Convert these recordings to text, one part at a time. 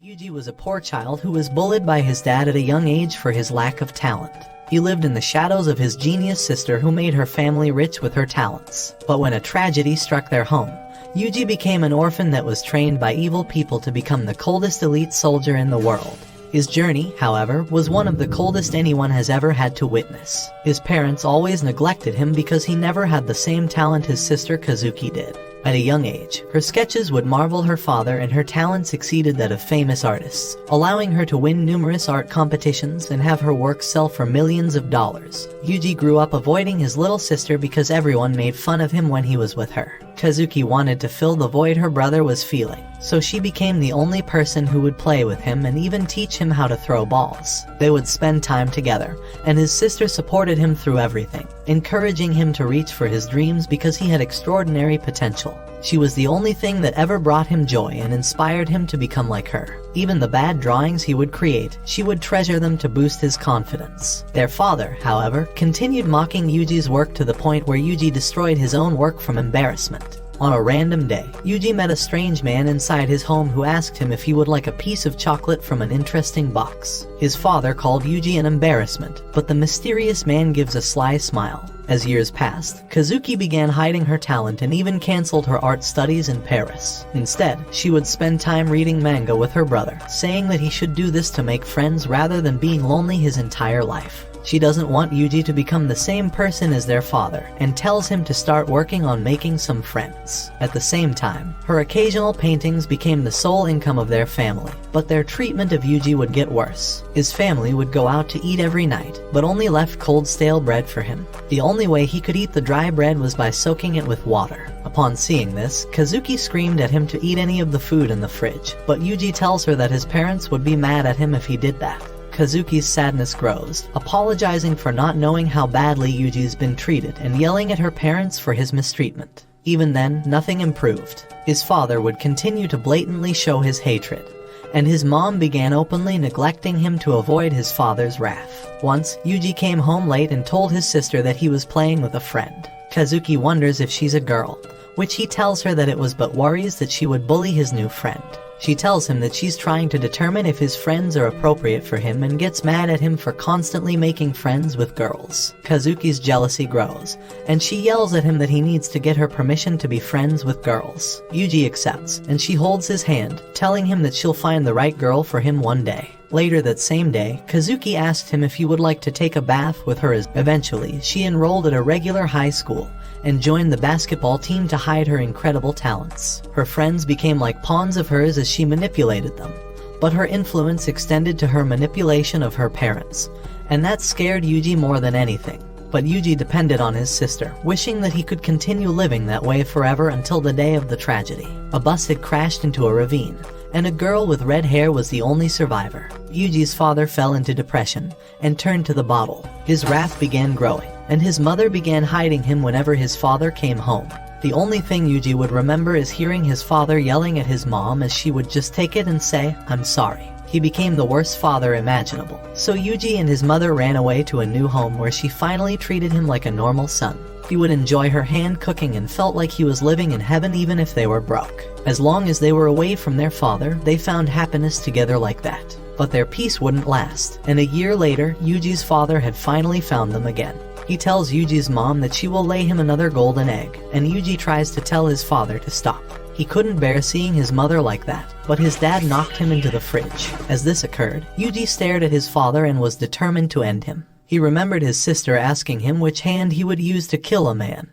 Yuuji was a poor child who was bullied by his dad at a young age for his lack of talent. He lived in the shadows of his genius sister who made her family rich with her talents. But when a tragedy struck their home, Yuuji became an orphan that was trained by evil people to become the coldest elite soldier in the world. His journey, however, was one of the coldest anyone has ever had to witness. His parents always neglected him because he never had the same talent his sister Kazuki did. At a young age, her sketches would marvel her father and her talents exceeded that of famous artists, allowing her to win numerous art competitions and have her work sell for millions of dollars. Yuuji grew up avoiding his little sister because everyone made fun of him when he was with her. Kazuki wanted to fill the void her brother was feeling, so she became the only person who would play with him and even teach him how to throw balls. They would spend time together, and his sister supported him through everything, encouraging him to reach for his dreams because he had extraordinary potential. She was the only thing that ever brought him joy and inspired him to become like her. Even the bad drawings he would create, she would treasure them to boost his confidence. Their father, however, continued mocking Yuuji's work to the point where Yuuji destroyed his own work from embarrassment. On a random day, Yuuji met a strange man inside his home who asked him if he would like a piece of chocolate from an interesting box. His father called Yuuji an embarrassment, but the mysterious man gives a sly smile. As years passed, Kazuki began hiding her talent and even cancelled her art studies in Paris. Instead, she would spend time reading manga with her brother, saying that he should do this to make friends rather than being lonely his entire life. She doesn't want Yuuji to become the same person as their father, and tells him to start working on making some friends. At the same time, her occasional paintings became the sole income of their family. But their treatment of Yuuji would get worse. His family would go out to eat every night, but only left cold stale bread for him. The only way he could eat the dry bread was by soaking it with water. Upon seeing this, Kazuki screamed at him to eat any of the food in the fridge, but Yuuji tells her that his parents would be mad at him if he did that. Kazuki's sadness grows, apologizing for not knowing how badly Yuuji's been treated and yelling at her parents for his mistreatment. Even then, nothing improved. His father would continue to blatantly show his hatred, and his mom began openly neglecting him to avoid his father's wrath. Once, Yuuji came home late and told his sister that he was playing with a friend. Kazuki wonders if she's a girl, which he tells her that it was, but worries that she would bully his new friend. She tells him that she's trying to determine if his friends are appropriate for him and gets mad at him for constantly making friends with girls. Kazuki's jealousy grows, and she yells at him that he needs to get her permission to be friends with girls. Yuuji accepts, and she holds his hand, telling him that she'll find the right girl for him one day. Later that same day, Kazuki asked him if he would like to take a bath with her. Eventually, she enrolled at a regular high school and joined the basketball team to hide her incredible talents. Her friends became like pawns of hers as she manipulated them, but her influence extended to her manipulation of her parents, and that scared Yuuji more than anything. But Yuuji depended on his sister, wishing that he could continue living that way forever until the day of the tragedy. A bus had crashed into a ravine, and a girl with red hair was the only survivor. Yuuji's father fell into depression and turned to the bottle. His wrath began growing, and his mother began hiding him whenever his father came home. The only thing Yuuji would remember is hearing his father yelling at his mom as she would just take it and say, "I'm sorry." He became the worst father imaginable. So Yuuji and his mother ran away to a new home where she finally treated him like a normal son. He would enjoy her hand cooking and felt like he was living in heaven even if they were broke. As long as they were away from their father, they found happiness together like that. But their peace wouldn't last, and a year later, Yuuji's father had finally found them again. He tells Yuuji's mom that she will lay him another golden egg, and Yuuji tries to tell his father to stop. He couldn't bear seeing his mother like that, but his dad knocked him into the fridge. As this occurred, Yuuji stared at his father and was determined to end him. He remembered his sister asking him which hand he would use to kill a man.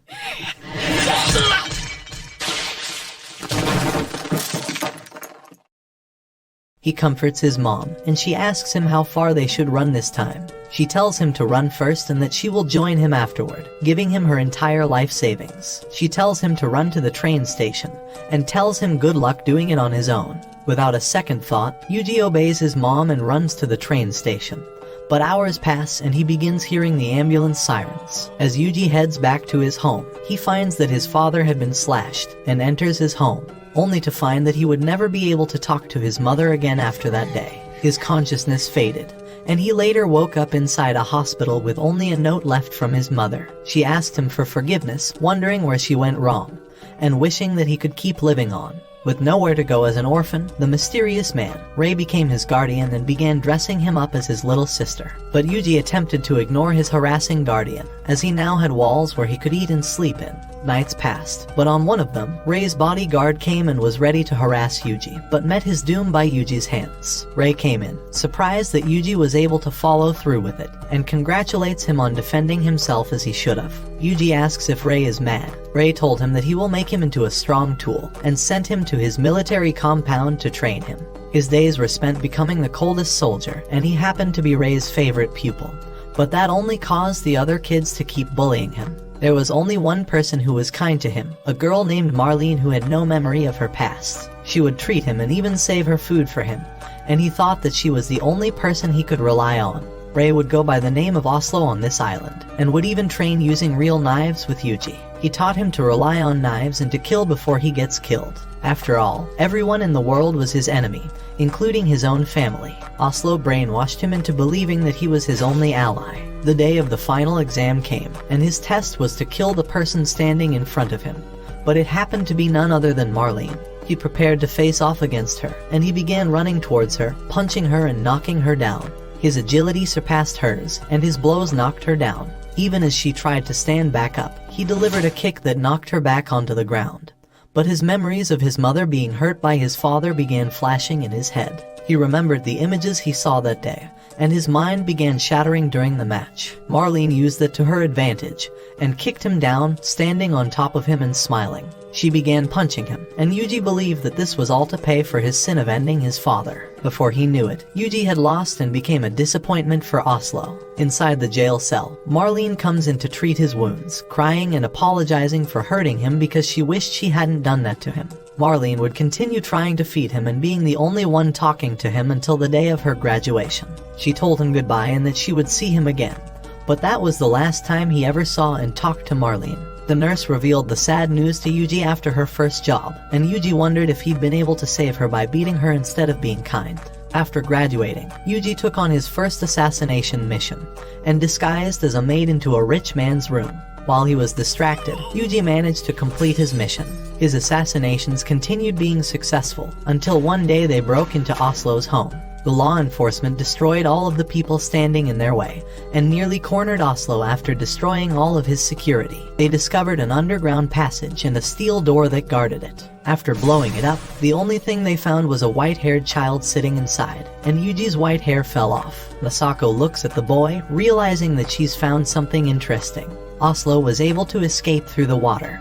He comforts his mom, and she asks him how far they should run this time. She tells him to run first and that she will join him afterward, giving him her entire life savings. She tells him to run to the train station, and tells him good luck doing it on his own. Without a second thought, Yuuji obeys his mom and runs to the train station. But hours pass and he begins hearing the ambulance sirens. As Yuuji heads back to his home, he finds that his father had been slashed, and enters his home, only to find that he would never be able to talk to his mother again after that day. His consciousness faded, and he later woke up inside a hospital with only a note left from his mother. She asked him for forgiveness, wondering where she went wrong, and wishing that he could keep living on. With nowhere to go as an orphan, the mysterious man, Rei, became his guardian and began dressing him up as his little sister. But Yuuji attempted to ignore his harassing guardian, as he now had walls where he could eat and sleep in. Nights passed, but on one of them, Rei's bodyguard came and was ready to harass Yuuji, but met his doom by Yuuji's hands. Rei came in, surprised that Yuuji was able to follow through with it, and congratulates him on defending himself as he should have. Yuuji asks if Rei is mad. Rei told him that he will make him into a strong tool, and sent him to his military compound to train him. His days were spent becoming the coldest soldier, and he happened to be Rei's favorite pupil. But that only caused the other kids to keep bullying him. There was only one person who was kind to him, a girl named Marlene who had no memory of her past. She would treat him and even save her food for him, and he thought that she was the only person he could rely on. Rei would go by the name of Oslo on this island, and would even train using real knives with Yuuji. He taught him to rely on knives and to kill before he gets killed. After all, everyone in the world was his enemy, including his own family. Oslo brainwashed him into believing that he was his only ally. The day of the final exam came, and his test was to kill the person standing in front of him. But it happened to be none other than Marlene. He prepared to face off against her, and he began running towards her, punching her and knocking her down. His agility surpassed hers, and his blows knocked her down. Even as she tried to stand back up, he delivered a kick that knocked her back onto the ground. But his memories of his mother being hurt by his father began flashing in his head. He remembered the images he saw that day, and his mind began shattering during the match. Marlene used that to her advantage, and kicked him down, standing on top of him and smiling. She began punching him, and Yuuji believed that this was all to pay for his sin of ending his father. Before he knew it, Yuuji had lost and became a disappointment for Oslo. Inside the jail cell, Marlene comes in to treat his wounds, crying and apologizing for hurting him because she wished she hadn't done that to him. Marlene would continue trying to feed him and being the only one talking to him until the day of her graduation. She told him goodbye and that she would see him again. But that was the last time he ever saw and talked to Marlene. The nurse revealed the sad news to Yuuji after her first job, and Yuuji wondered if he'd been able to save her by beating her instead of being kind. After graduating, Yuuji took on his first assassination mission, and disguised as a maid into a rich man's room. While he was distracted, Yuuji managed to complete his mission. His assassinations continued being successful, until one day they broke into Oslo's home. The law enforcement destroyed all of the people standing in their way, and nearly cornered Oslo after destroying all of his security. They discovered an underground passage and a steel door that guarded it. After blowing it up, the only thing they found was a white-haired child sitting inside, and Yuuji's white hair fell off. Asako looks at the boy, realizing that she's found something interesting. Oslo was able to escape through the water.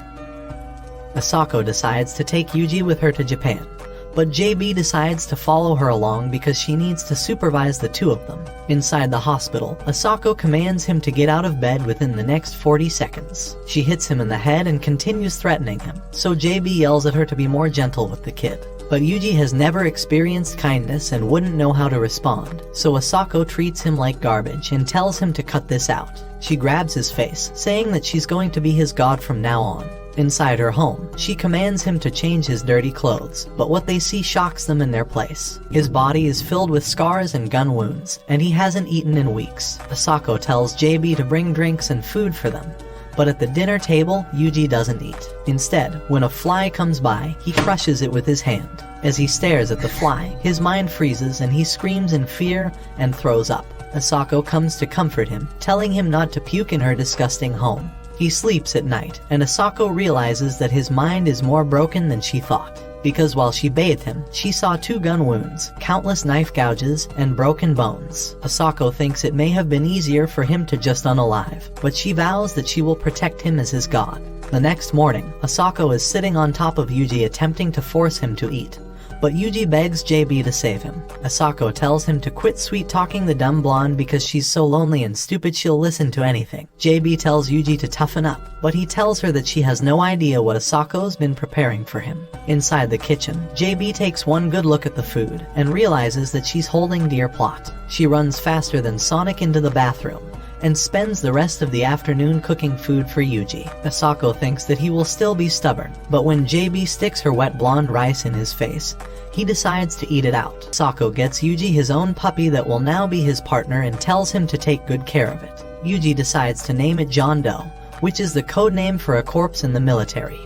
Asako decides to take Yuuji with her to Japan. But JB decides to follow her along because she needs to supervise the two of them. Inside the hospital, Asako commands him to get out of bed within the next 40 seconds. She hits him in the head and continues threatening him, so JB yells at her to be more gentle with the kid. But Yuuji has never experienced kindness and wouldn't know how to respond, so Asako treats him like garbage and tells him to cut this out. She grabs his face, saying that she's going to be his god from now on. Inside her home, she commands him to change his dirty clothes, but what they see shocks them in their place. His body is filled with scars and gun wounds, and he hasn't eaten in weeks. Asako tells JB to bring drinks and food for them, but at the dinner table, Yuuji doesn't eat. Instead, when a fly comes by, he crushes it with his hand. As he stares at the fly, his mind freezes and he screams in fear and throws up. Asako comes to comfort him, telling him not to puke in her disgusting home. He sleeps at night, and Asako realizes that his mind is more broken than she thought. Because while she bathed him, she saw 2 gun wounds, countless knife gouges, and broken bones. Asako thinks it may have been easier for him to just unalive, but she vows that she will protect him as his god. The next morning, Asako is sitting on top of Yuuji attempting to force him to eat. But Yuuji begs JB to save him. Asako tells him to quit sweet-talking the dumb blonde because she's so lonely and stupid she'll listen to anything. JB tells Yuuji to toughen up, but he tells her that she has no idea what Asako's been preparing for him. Inside the kitchen, JB takes one good look at the food, and realizes that she's holding dear plot. She runs faster than Sonic into the bathroom, and spends the rest of the afternoon cooking food for Yuuji. Asako thinks that he will still be stubborn, but when JB sticks her wet blonde rice in his face, he decides to eat it out. Asako gets Yuuji his own puppy that will now be his partner and tells him to take good care of it. Yuuji decides to name it John Doe, which is the code name for a corpse in the military.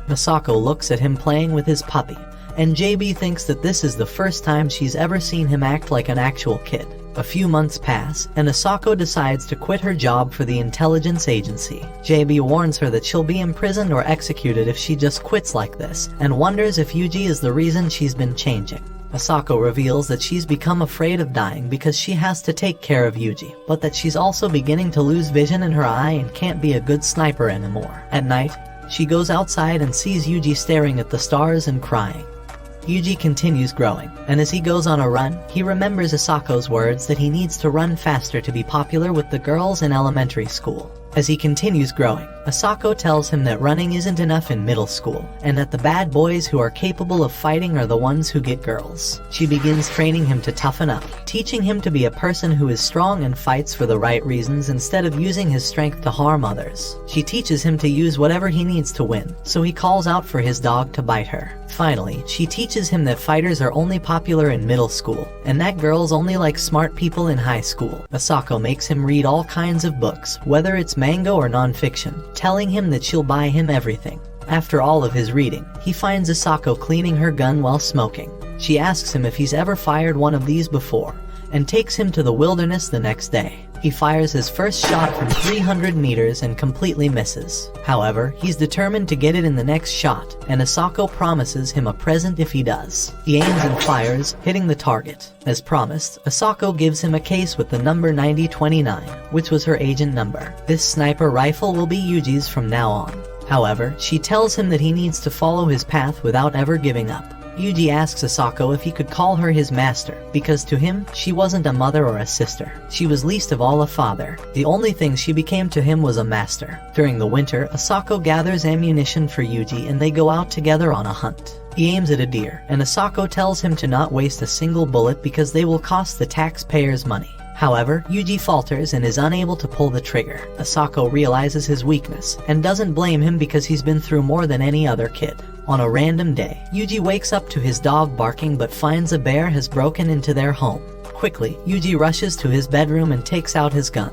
Asako looks at him playing with his puppy, and JB thinks that this is the first time she's ever seen him act like an actual kid. A few months pass, and Asako decides to quit her job for the intelligence agency. JB warns her that she'll be imprisoned or executed if she just quits like this, and wonders if Yuuji is the reason she's been changing. Asako reveals that she's become afraid of dying because she has to take care of Yuuji, but that she's also beginning to lose vision in her eye and can't be a good sniper anymore. At night, she goes outside and sees Yuuji staring at the stars and crying. Yuuji continues growing, and as he goes on a run, he remembers Asako's words that he needs to run faster to be popular with the girls in elementary school. As he continues growing, Asako tells him that running isn't enough in middle school, and that the bad boys who are capable of fighting are the ones who get girls. She begins training him to toughen up, teaching him to be a person who is strong and fights for the right reasons instead of using his strength to harm others. She teaches him to use whatever he needs to win, so he calls out for his dog to bite her. Finally, she teaches him that fighters are only popular in middle school, and that girls only like smart people in high school. Asako makes him read all kinds of books, whether it's manga or non-fiction, telling him that she'll buy him everything. After all of his reading, he finds Asako cleaning her gun while smoking. She asks him if he's ever fired one of these before, and takes him to the wilderness the next day. He fires his first shot from 300 meters and completely misses. However, he's determined to get it in the next shot, and Asako promises him a present if he does. He aims and fires, hitting the target. As promised, Asako gives him a case with the number 9029, which was her agent number. This sniper rifle will be Yuuji's from now on. However, she tells him that he needs to follow his path without ever giving up. Yuuji asks Asako if he could call her his master, because to him, she wasn't a mother or a sister. She was least of all a father. The only thing she became to him was a master. During the winter, Asako gathers ammunition for Yuuji and they go out together on a hunt. He aims at a deer, and Asako tells him to not waste a single bullet because they will cost the taxpayers money. However, Yuuji falters and is unable to pull the trigger. Asako realizes his weakness, and doesn't blame him because he's been through more than any other kid. On a random day, Yuuji wakes up to his dog barking but finds a bear has broken into their home. Quickly, Yuuji rushes to his bedroom and takes out his gun,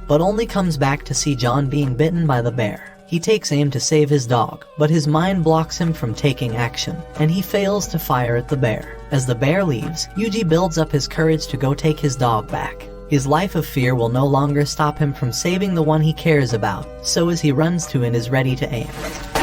but only comes back to see John being bitten by the bear. He takes aim to save his dog, but his mind blocks him from taking action, and he fails to fire at the bear. As the bear leaves, Yuuji builds up his courage to go take his dog back. His life of fear will no longer stop him from saving the one he cares about, so as he runs to and is ready to aim,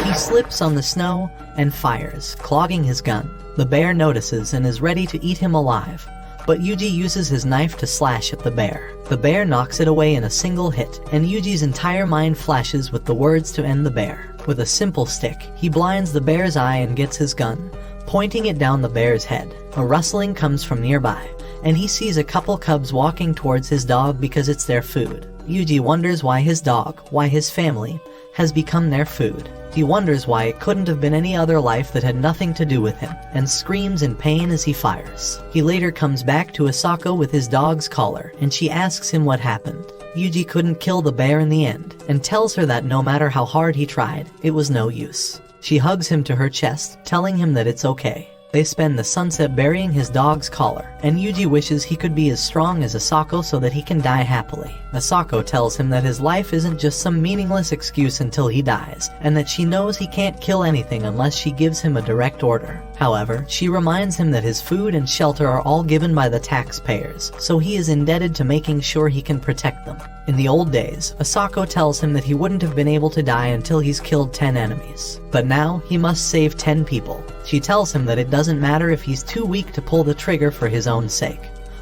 he slips on the snow and fires, clogging his gun. The bear notices and is ready to eat him alive, but Yuuji uses his knife to slash at the bear. The bear knocks it away in a single hit, and Yuuji's entire mind flashes with the words to end the bear. With a simple stick, he blinds the bear's eye and gets his gun, pointing it down the bear's head. A rustling comes from nearby, and he sees a couple cubs walking towards his dog because it's their food. Yuuji wonders why his dog, why his family, has become their food. He wonders why it couldn't have been any other life that had nothing to do with him, and screams in pain as he fires. He later comes back to Asako with his dog's collar, and she asks him what happened. Yuuji couldn't kill the bear in the end, and tells her that no matter how hard he tried, it was no use. She hugs him to her chest, telling him that it's okay. They spend the sunset burying his dog's collar, and Yuuji wishes he could be as strong as Asako so that he can die happily. Asako tells him that his life isn't just some meaningless excuse until he dies, and that she knows he can't kill anything unless she gives him a direct order. However, she reminds him that his food and shelter are all given by the taxpayers, so he is indebted to making sure he can protect them. In the old days, Asako tells him that he wouldn't have been able to die until he's killed 10 enemies. But now, he must save 10 people. She tells him that it doesn't matter if he's too weak to pull the trigger for his own sake,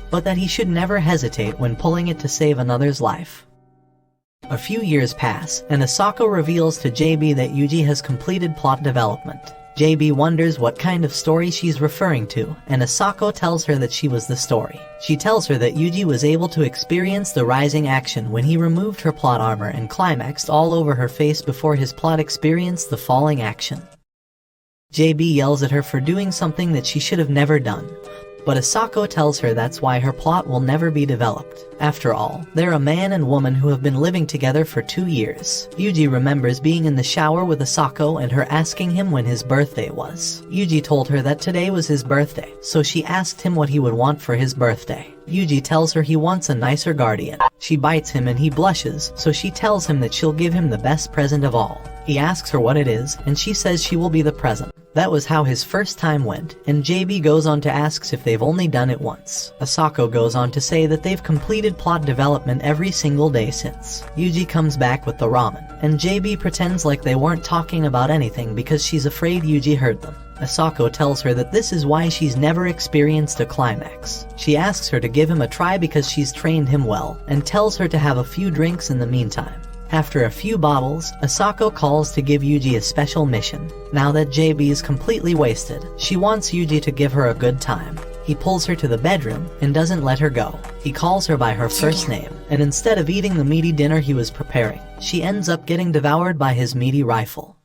but that he should never hesitate when pulling it to save another's life. A few years pass, and Asako reveals to JB that Yuuji has completed plot development. JB wonders what kind of story she's referring to, and Asako tells her that she was the story. She tells her that Yuuji was able to experience the rising action when he removed her plot armor and climaxed all over her face before his plot experienced the falling action. JB yells at her for doing something that she should have never done, but Asako tells her that's why her plot will never be developed. After all, they're a man and woman who have been living together for 2 years. Yuuji remembers being in the shower with Asako and her asking him when his birthday was. Yuuji told her that today was his birthday, so she asked him what he would want for his birthday. Yuuji tells her he wants a nicer guardian. She bites him and he blushes, so she tells him that she'll give him the best present of all. He asks her what it is, and she says she will be the present. That was how his first time went, and JB goes on to ask if they've only done it once. Asako goes on to say that they've completed plot development every single day since. Yuuji comes back with the ramen, and JB pretends like they weren't talking about anything because she's afraid Yuuji heard them. Asako tells her that this is why she's never experienced a climax. She asks her to give him a try because she's trained him well, and tells her to have a few drinks in the meantime. After a few bottles, Asako calls to give Yuuji a special mission. Now that JB is completely wasted, she wants Yuuji to give her a good time. He pulls her to the bedroom and doesn't let her go. He calls her by her first name, and instead of eating the meaty dinner he was preparing, she ends up getting devoured by his meaty rifle.